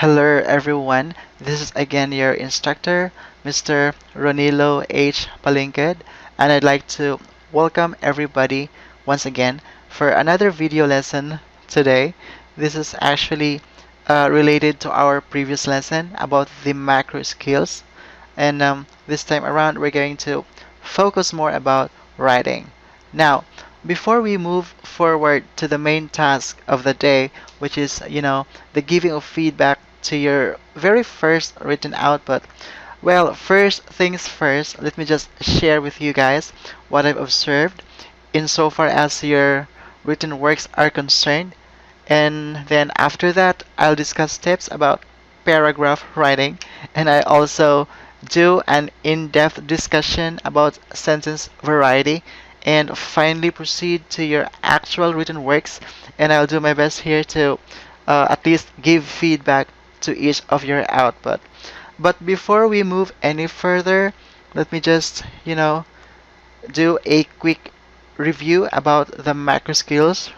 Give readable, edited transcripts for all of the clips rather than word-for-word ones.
Hello everyone, this is again your instructor, Mr. Ronilo H. Palingked, and I'd like to welcome everybody once again for another video lesson today. This is actually related to our previous lesson about the macro skills, and this time around we're going to focus more about writing. Now, before we move forward to the main task of the day, which is, the giving of feedback to your very first written output, well, first things first, let me just share with you guys what I've observed insofar as your written works are concerned. And then after that, I'll discuss tips about paragraph writing, and I also do an in-depth discussion about sentence variety, and finally proceed to your actual written works. And I'll do my best here to at least give feedback to each of your output. But before we move any further, let me just, do a quick review about the macro skills.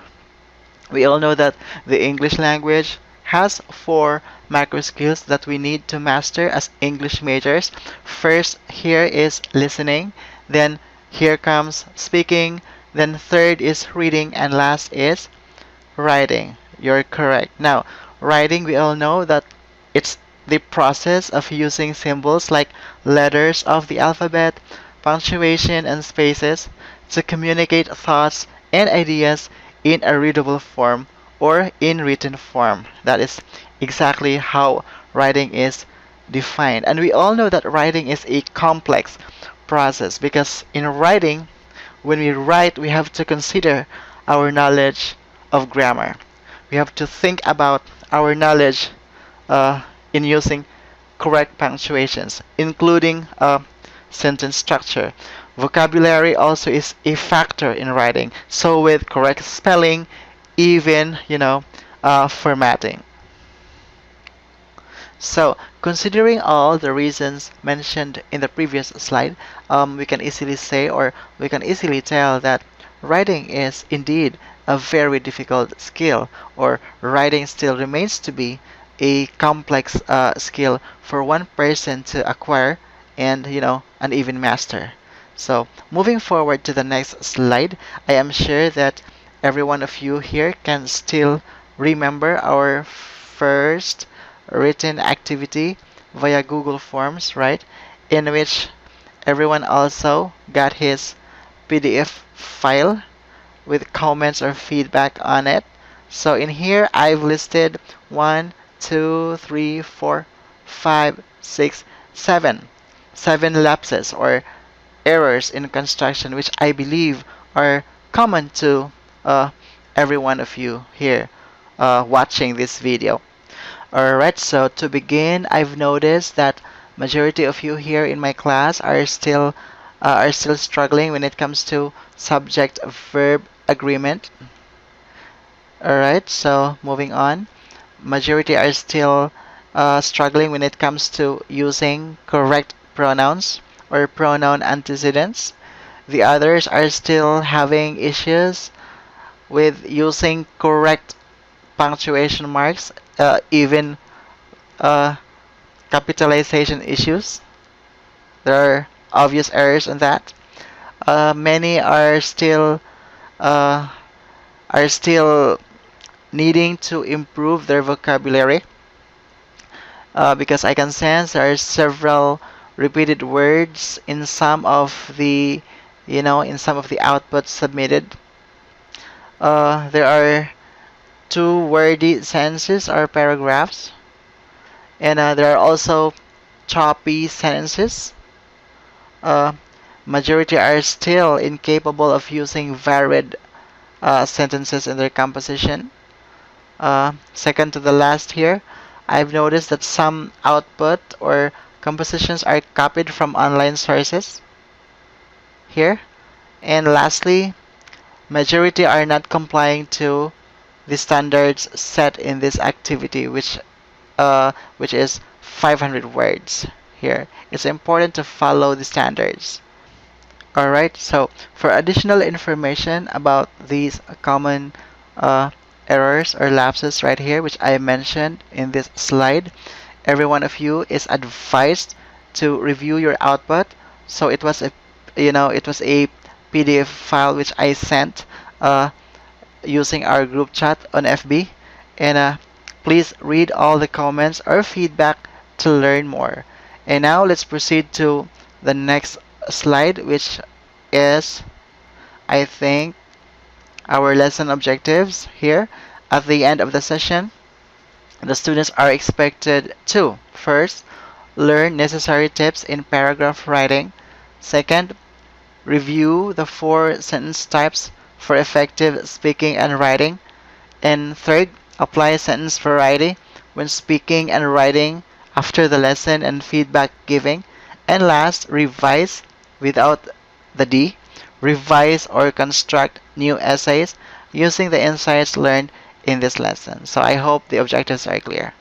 We all know that the English language has four macro skills that we need to master as English majors. First, here is listening, then here comes speaking, then third is reading, and last is writing. You're correct. Now, writing, we all know that it's the process of using symbols like letters of the alphabet, punctuation, and spaces to communicate thoughts and ideas in a readable form or in written form. That is exactly how writing is defined. And we all know that writing is a complex process because in writing, when we write, we have to consider our knowledge of grammar. We have to think about our knowledge uh, in using correct punctuations, including sentence structure. Vocabulary also is a factor in writing. So with correct spelling, even formatting. So considering all the reasons mentioned in the previous slide, we can easily say or we can easily tell that writing is indeed a very difficult skill, or writing still remains to be a complex skill for one person to acquire and and even master. So moving forward to the next slide, I am sure that every one of you here can still remember our first written activity via Google Forms, right? In which everyone also got his PDF file with comments or feedback on it. So in here, I've listed one, two, three, four, five, six, seven lapses or errors in construction, which I believe are common to uh, every one of you here watching this video. Alright, so to begin, I've noticed that majority of you here in my class are still struggling when it comes to subject verb agreement. Alright, so moving on. Majority are still struggling when it comes to using correct pronouns or pronoun antecedents. The others are still having issues with using correct punctuation marks, even uh, capitalization issues. There are obvious errors in that. Many uh, are still needing to improve their vocabulary because I can sense there are several repeated words in some of the in some of the outputs submitted. There are two wordy sentences or paragraphs, and there are also choppy sentences. Uh, Majority are still incapable of using varied sentences in their composition. Second to the last here, I've noticed that some output or compositions are copied from online sources here. And lastly, majority are not complying to the standards set in this activity, which is 500 words here. It's important to follow the standards. Alright, so for additional information about these common uh, errors or lapses right here, which I mentioned in this slide, every one of you is advised to review your output. So it was a, it was a PDF file which I sent using our group chat on FB, and please read all the comments or feedback to learn more. And now let's proceed to the next slide, which is, I think, our lesson objectives here. At the end of the session, the students are expected to first learn necessary tips in paragraph writing, second, review the four sentence types for effective speaking and writing, and third, apply sentence variety when speaking and writing after the lesson and feedback giving, and last, revise without the D, revise or construct new essays using the insights learned in this lesson. So I hope the objectives are clear.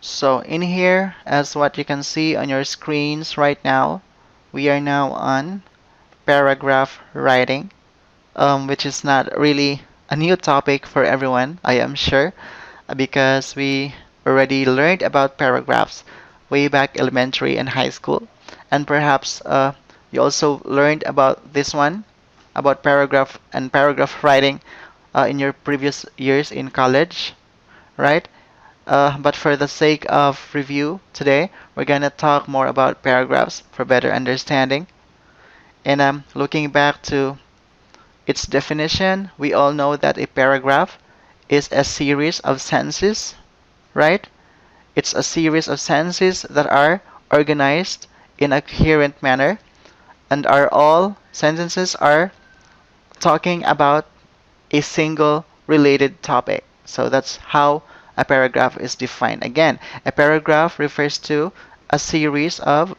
So in here, as what you can see on your screens right now, we are now on paragraph writing, which is not really a new topic for everyone, I am sure, because we already learned about paragraphs way back elementary and high school. And perhaps you also learned about this one, about paragraph and paragraph writing in your previous years in college, right? But for the sake of review today, we're going to talk more about paragraphs for better understanding. And looking back to its definition, we all know that a paragraph is a series of sentences, right? It's a series of sentences that are organized in a coherent manner, and are all sentences are talking about a single related topic. So that's how a paragraph is defined. Again, a paragraph refers to a series of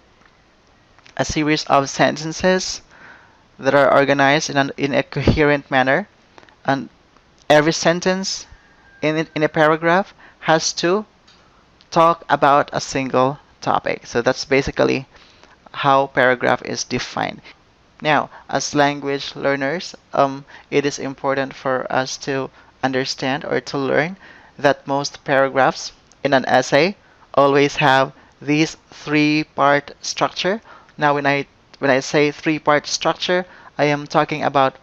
sentences that are organized in a coherent manner, and every sentence in a paragraph has to talk about a single topic. So that's basically how paragraph is defined. Now, as language learners, it is important for us to understand or to learn that most paragraphs in an essay always have this three-part structure. Now, when I say three-part structure, I am talking about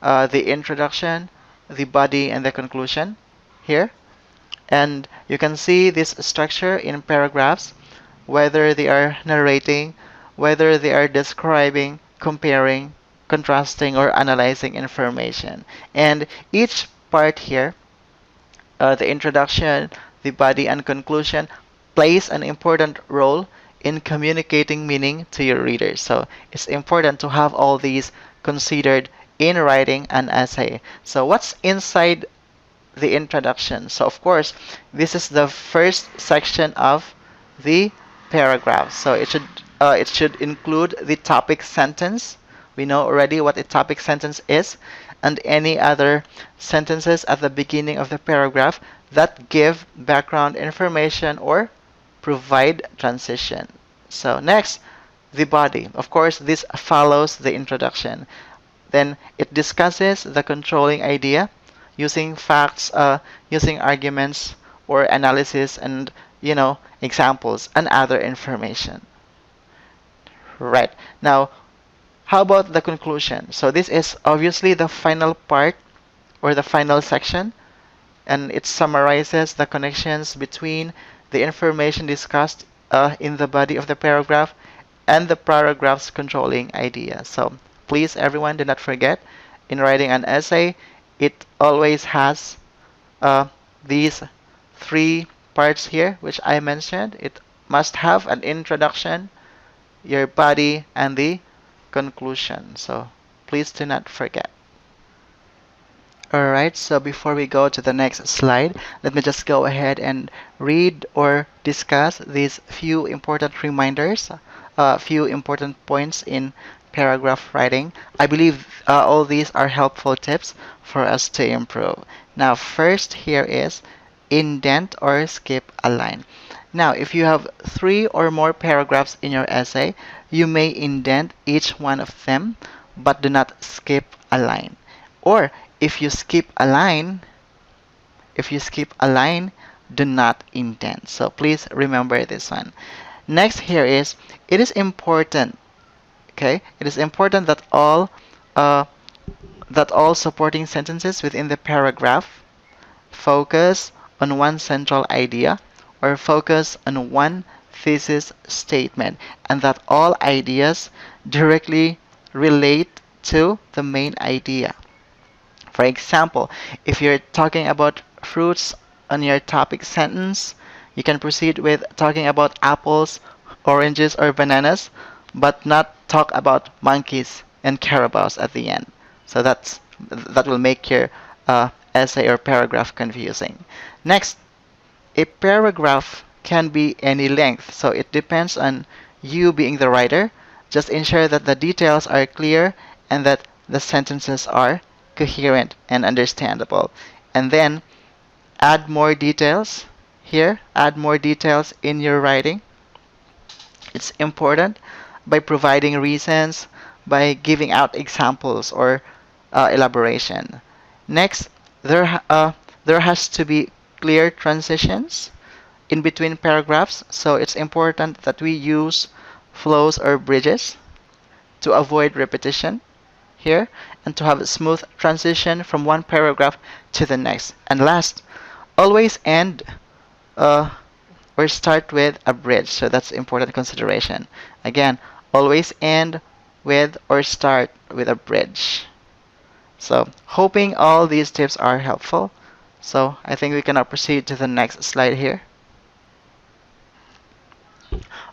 the introduction, the body, and the conclusion here. And you can see this structure in paragraphs, whether they are narrating, whether they are describing, comparing, contrasting, or analyzing information. And each part here, the introduction, the body, and conclusion, plays an important role in communicating meaning to your readers. So it's important to have all these considered in writing an essay. So what's inside the introduction? So of course, this is the first section of the paragraph. So it should include the topic sentence. We know already what a topic sentence is, and any other sentences at the beginning of the paragraph that give background information or provide transition. So next, the body. Of course, this follows the introduction. Then it discusses the controlling idea using facts, using arguments or analysis, and examples and other information. Right. Now, how about the conclusion? So this is obviously the final part or the final section, and it summarizes the connections between the information discussed in the body of the paragraph and the paragraph's controlling idea. So please, everyone, do not forget, in writing an essay, it always has these three parts here, which I mentioned. It must have an introduction, your body, and the conclusion. So please do not forget. Alright, so before we go to the next slide, let me just go ahead and read or discuss these few important reminders, few important points in paragraph writing. I believe all these are helpful tips for us to improve. Now, first here is indent or skip a line. Now, if you have 3 or more paragraphs in your essay, you may indent each one of them, but do not skip a line. Or if you skip a line, if you skip a line, do not indent. So please remember this one. Next here is, it is important, okay? It is important uh, that all supporting sentences within the paragraph focus on one central idea or focus on one thesis statement, and that all ideas directly relate to the main idea. For example, if you're talking about fruits on your topic sentence, you can proceed with talking about apples, oranges, or bananas, but not talk about monkeys and carabaos at the end. So that will make your essay or paragraph confusing. Next, a paragraph can be any length, so it depends on you being the writer. Just ensure that the details are clear and that the sentences are coherent and understandable. And then add more details here, add more details in your writing. It's important by providing reasons, by giving out examples or elaboration. Next, there has to be clear transitions in between paragraphs, so it's important that we use flows or bridges to avoid repetition here and to have a smooth transition from one paragraph to the next. And last, always end uh, or start with a bridge, so that's important consideration. Again, always end with or start with a bridge. So, hoping all these tips are helpful. So, I think we can now proceed to the next slide here.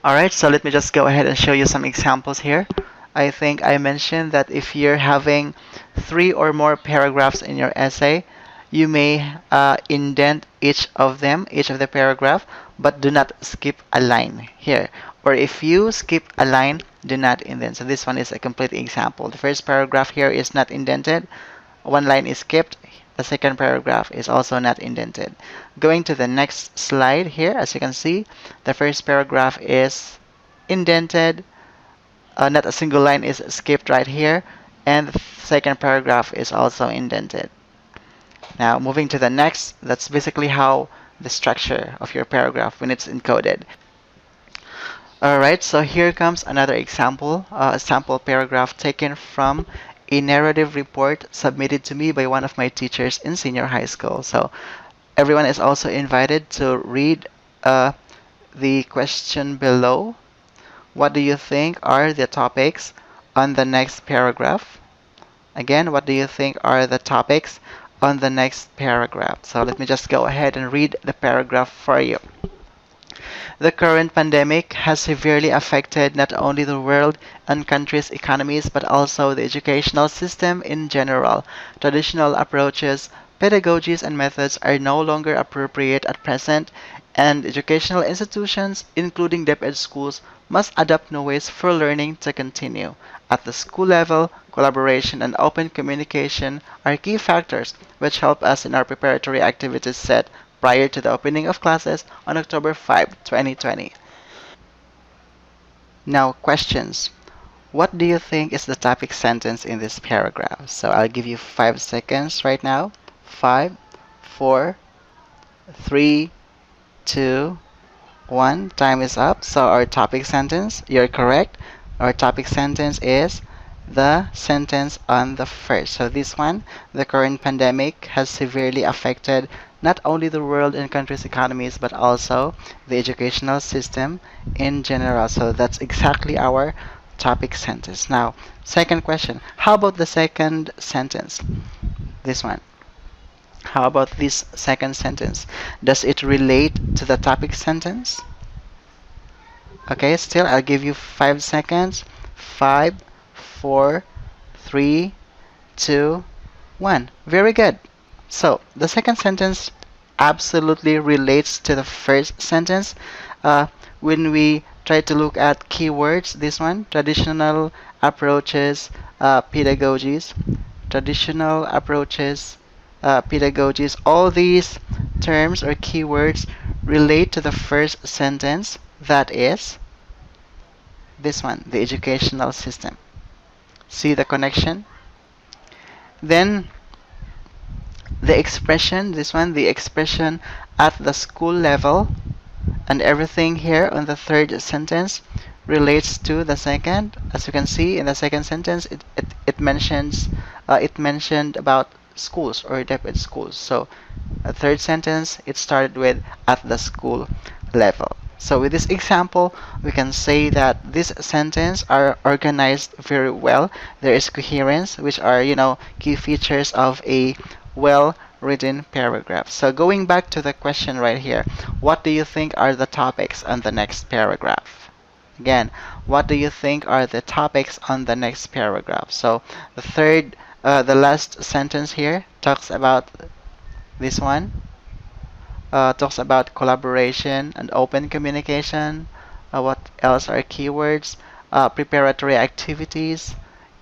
Alright, so let me just go ahead and show you some examples here. I think I mentioned that if you're having 3 or more paragraphs in your essay, you may indent each of them, each of the paragraph, but do not skip a line here. Or if you skip a line, do not indent. So this one is a complete example. The first paragraph here is not indented. One line is skipped. The second paragraph is also not indented. Going to the next slide here, as you can see, the first paragraph is indented. Not a single line is skipped right here. And the second paragraph is also indented. Now, moving to the next, that's basically how the structure of your paragraph when it's encoded. Alright, so here comes another example, a sample paragraph taken from a narrative report submitted to me by one of my teachers in senior high school. So everyone is also invited to read the question below. What do you think are the topics on the next paragraph? Again, what do you think are the topics on the next paragraph? So let me just go ahead and read the paragraph for you. The current pandemic has severely affected not only the world and countries' economies but also the educational system in general. Traditional approaches, pedagogies, and methods are no longer appropriate at present, and educational institutions, including DepEd schools, must adopt new ways for learning to continue. At the school level, collaboration and open communication are key factors which help us in our preparatory activities set prior to the opening of classes on October 5, 2020. Now, questions. What do you think is the topic sentence in this paragraph? So I'll give you 5 seconds right now. 5, 4, 3, 2, 1. Time is up. So our topic sentence, you're correct. Our topic sentence is the sentence on the first. So this one, the current pandemic has severely affected not only the world and countries' economies but also the educational system in general. So that's exactly our topic sentence. Now, second question. How about the second sentence? This one. How about this second sentence? Does it relate to the topic sentence? Okay, still, I'll give you 5 seconds. 5, 4, 3, 2, 1. Very good. So, the second sentence absolutely relates to the first sentence. When we try to look at keywords, this one, traditional approaches, pedagogies, traditional approaches, pedagogies, all these terms or keywords relate to the first sentence, that is this one, the educational system. See the connection? Then the expression, this one, the expression at the school level, and everything here on the third sentence relates to the second. As you can see in the second sentence, it mentions it mentioned about schools or DepEd schools. So the third sentence, it started with at the school level. So with this example, we can say that this sentence are organized very well. There is coherence, which are, key features of a well-written paragraph. So going back to the question right here, what do you think are the topics on the next paragraph? Again, what do you think are the topics on the next paragraph? So the last sentence here talks about this one, talks about collaboration and open communication. What else are keywords? Preparatory activities.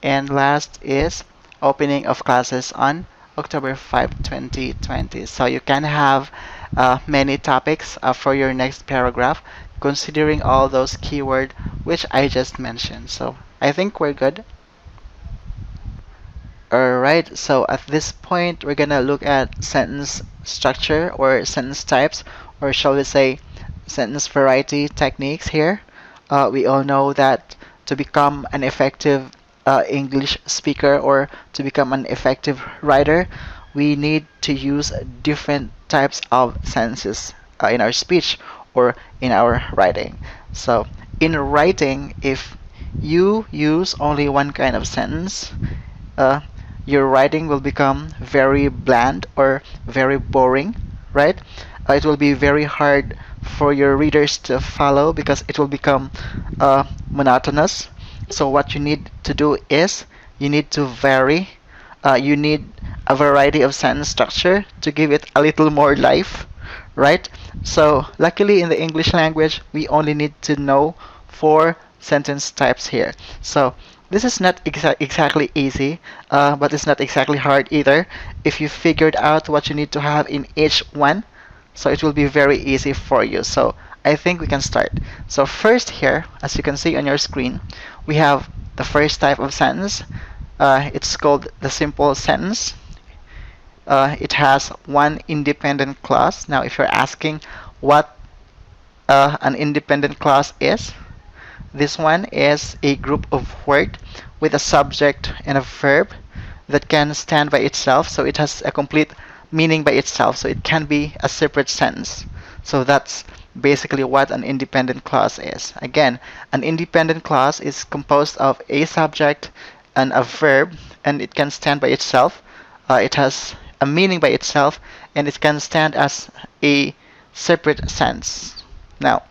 And last is opening of classes on October 5, 2020. So you can have many topics for your next paragraph considering all those keywords which I just mentioned. So I think we're good. Alright, so at this point, we're gonna look at sentence structure or sentence types, or shall we say sentence variety techniques here. We all know that to become an effective English speaker or to become an effective writer, we need to use different types of sentences in our speech or in our writing. So in writing, if you use only one kind of sentence, uh, your writing will become very bland or very boring, right? It will be very hard for your readers to follow because it will become monotonous. So what you need to do is you need to vary. You need a variety of sentence structure to give it a little more life, right? So luckily in the English language, we only need to know four sentence types here. So this is not exactly easy, but it's not exactly hard either. If you figured out what you need to have in each one, so it will be very easy for you. So I think we can start. So first here, as you can see on your screen, we have the first type of sentence. It's called the simple sentence. It has one independent clause. Now, if you're asking what an independent clause is, this one is a group of words with a subject and a verb that can stand by itself. So it has a complete meaning by itself. So it can be a separate sentence. So that's basically what an independent clause is. Again, an independent clause is composed of a subject and a verb, and it can stand by itself. It has a meaning by itself, and it can stand as a separate sentence. Now,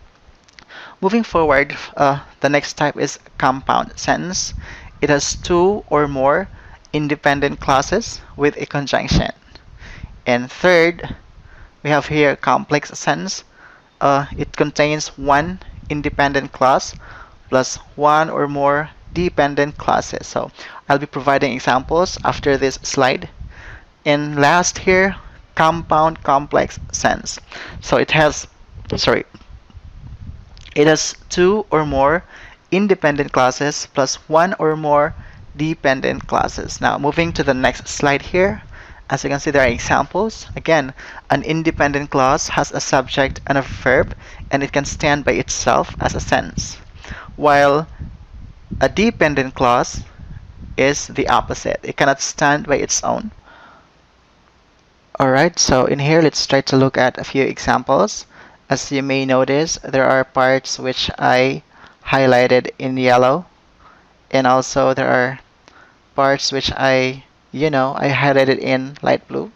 moving forward, the next type is compound sentence. It has two or more independent clauses with a conjunction. And third, we have here complex sentence. It contains one independent clause plus one or more dependent clauses. So I'll be providing examples after this slide. And last here, compound complex sentence. So it has two or more independent clauses plus one or more dependent clauses. Now, moving to the next slide here, as you can see, there are examples. Again, an independent clause has a subject and a verb, and it can stand by itself as a sentence, while a dependent clause is the opposite. It cannot stand by its own. Alright, so in here, let's try to look at a few examples. As you may notice, there are parts which I highlighted in yellow, and also there are parts which I highlighted in light blue.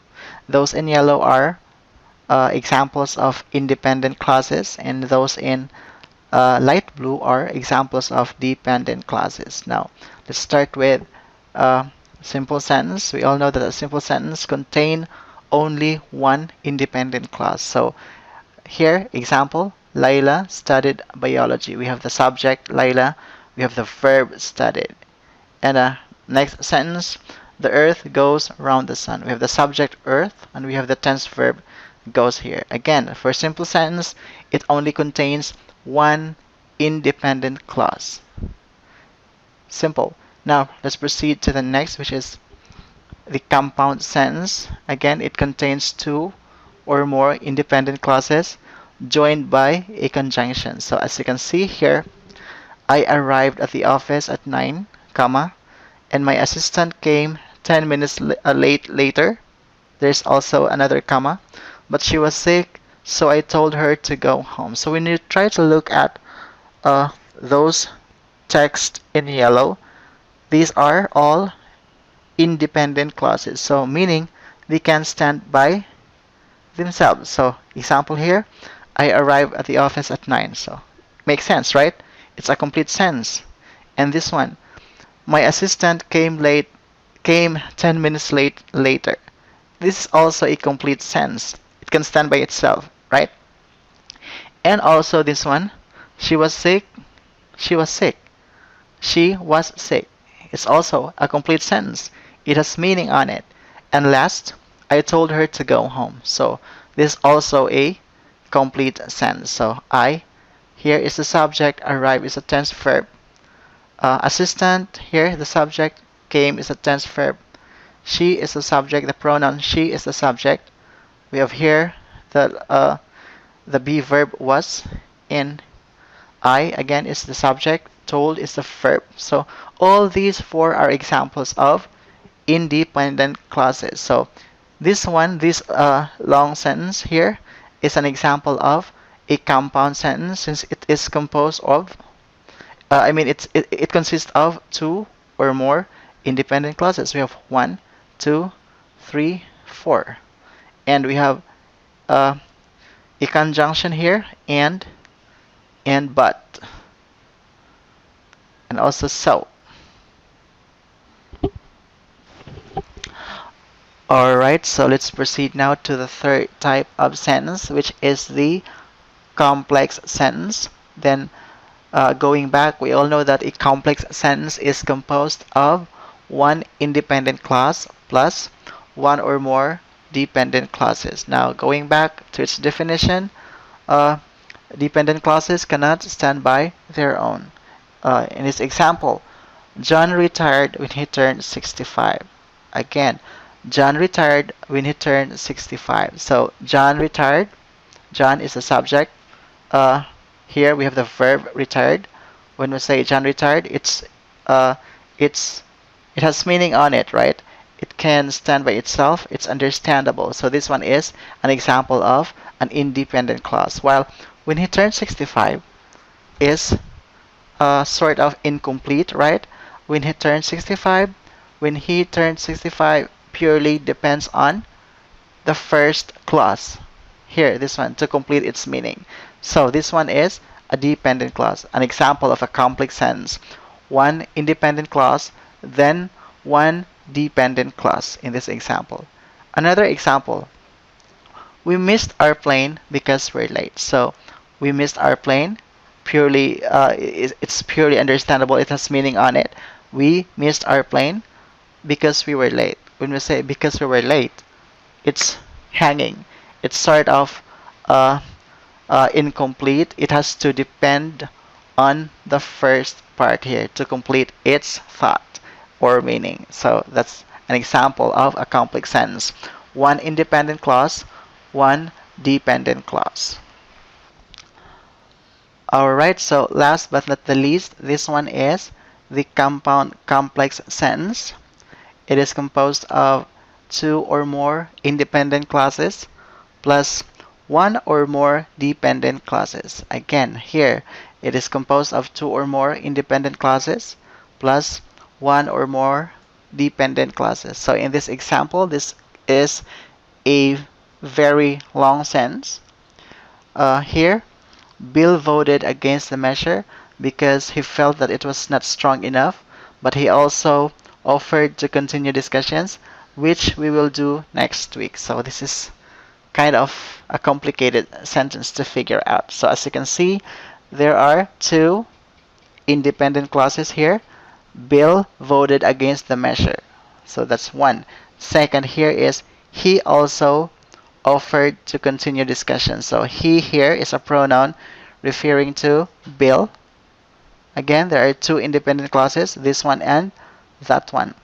Those in yellow are examples of independent clauses, and those in light blue are examples of dependent clauses. Now, let's start with simple sentence. We all know that a simple sentence contains only one independent clause. So here, example, Laila studied biology. We have the subject, Laila. We have the verb, studied. And next sentence, the earth goes around the sun. We have the subject, earth, and we have the tense verb, goes here. Again, for a simple sentence, it only contains one independent clause. Simple. Now, let's proceed to the next, which is the compound sentence. Again, it contains two or more independent clauses joined by a conjunction. So as you can see here, I arrived at the office at 9, comma, and my assistant came 10 minutes late later. There's also another comma, but she was sick, so I told her to go home. So when you try to look at those text in yellow, these are all independent clauses. So meaning they can stand by themselves. So example here, I arrived at the office at 9. So makes sense, right? It's a complete sentence. And this one, my assistant came 10 minutes later. This is also a complete sentence. It can stand by itself, right? And also this one, she was sick, she was sick. She was sick. It's also a complete sentence. It has meaning on it. And last, I told her to go home. So this is also a complete sentence. So I, here is the subject, arrive is a tense verb. Assistant, here the subject, came is a tense verb. She is the subject, the pronoun she is the subject. We have here the be verb was, and I again is the subject, told is the verb. So all these four are examples of independent clauses. So this one, this long sentence here is an example of a compound sentence since it is composed of, it consists of two or more independent clauses. We have 1, 2, 3, 4. And we have a conjunction here, and but, and also so. Alright, so let's proceed now to the third type of sentence, which is the complex sentence. Then going back, we all know that a complex sentence is composed of one independent clause plus one or more dependent clauses. Now going back to its definition, dependent clauses cannot stand by their own. In this example, John retired when he turned 65. Again, John retired when he turned 65. So John retired. John is the subject. Here we have the verb retired. When we say John retired, it has meaning on it, right? It can stand by itself. It's understandable. So this one is an example of an independent clause. While when he turned 65 is sort of incomplete, right? When he turned 65, purely depends on the first clause. Here, this one, to complete its meaning. So this one is a dependent clause, an example of a complex sentence. One independent clause, then one dependent clause in this example. Another example, we missed our plane because we're late. So we missed our plane, purely it's purely understandable. It has meaning on it. We missed our plane because we were late. When we say because we were late, it's hanging. It's sort of incomplete. It has to depend on the first part here to complete its thought or meaning. So that's an example of a complex sentence. One independent clause, one dependent clause. Alright, so last but not the least, this one is the compound complex sentence. It is composed of two or more independent clauses plus one or more dependent clauses. Again, here it is composed of two or more independent clauses plus one or more dependent clauses. So in this example, this is a very long sentence. Here, Bill voted against the measure because he felt that it was not strong enough, but he also offered to continue discussions, which we will do next week. So this is kind of a complicated sentence to figure out. So as you can see, there are two independent clauses here. Bill voted against the measure. So that's one. Second here is he also offered to continue discussion. So he here is a pronoun referring to Bill. Again, there are two independent clauses, this one and that one.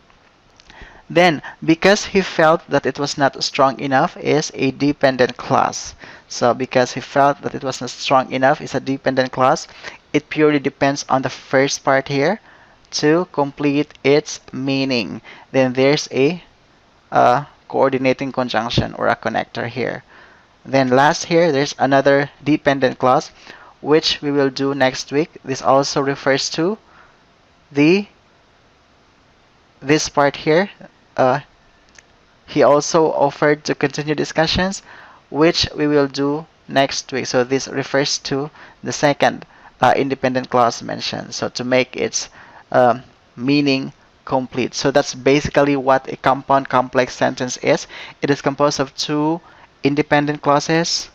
Then, because he felt that it was not strong enough is a dependent clause. So, because he felt that it was not strong enough is a dependent clause. It purely depends on the first part here to complete its meaning. Then there's a coordinating conjunction or a connector here. Then last here, there's another dependent clause which we will do next week. This also refers to the this part here. Uh, he also offered to continue discussions, which we will do next week. So this refers to the second independent clause mentioned. So to make its um, meaning complete. So that's basically what a compound complex sentence is. It is composed of two independent clauses,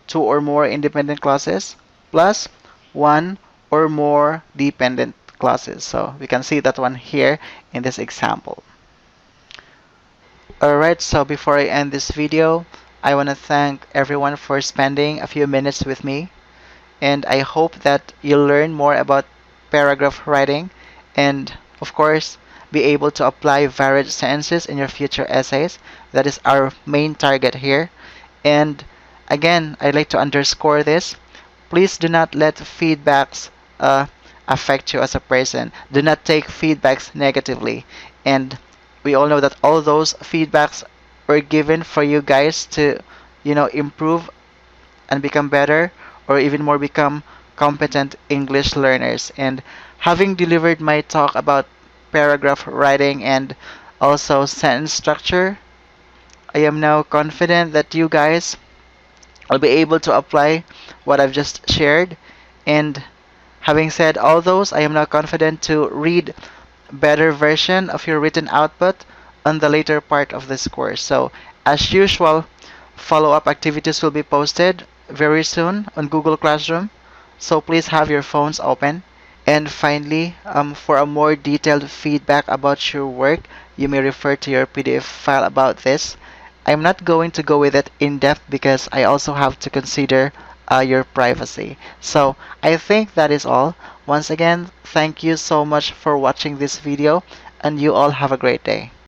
two or more independent clauses, plus one or more dependent clauses. So we can see that one here in this example. Alright, so before I end this video, I want to thank everyone for spending a few minutes with me. And I hope that you'll learn more about paragraph writing and, of course, be able to apply varied sentences in your future essays. That is our main target here. And again, I'd like to underscore this. Please do not let feedbacks affect you as a person. Do not take feedbacks negatively. And we all know that all those feedbacks were given for you guys to, improve and become better, or even more become competent English learners. And having delivered my talk about paragraph writing and also sentence structure, I am now confident that you guys will be able to apply what I've just shared. And having said all those, I am now confident to read better version of your written output on the later part of this course. So as usual, follow-up activities will be posted very soon on Google Classroom. So please have your phones open. And finally, for a more detailed feedback about your work, you may refer to your PDF file about this. I'm not going to go with it in depth because I also have to consider your privacy. So I think that is all. Once again, thank you so much for watching this video, and you all have a great day.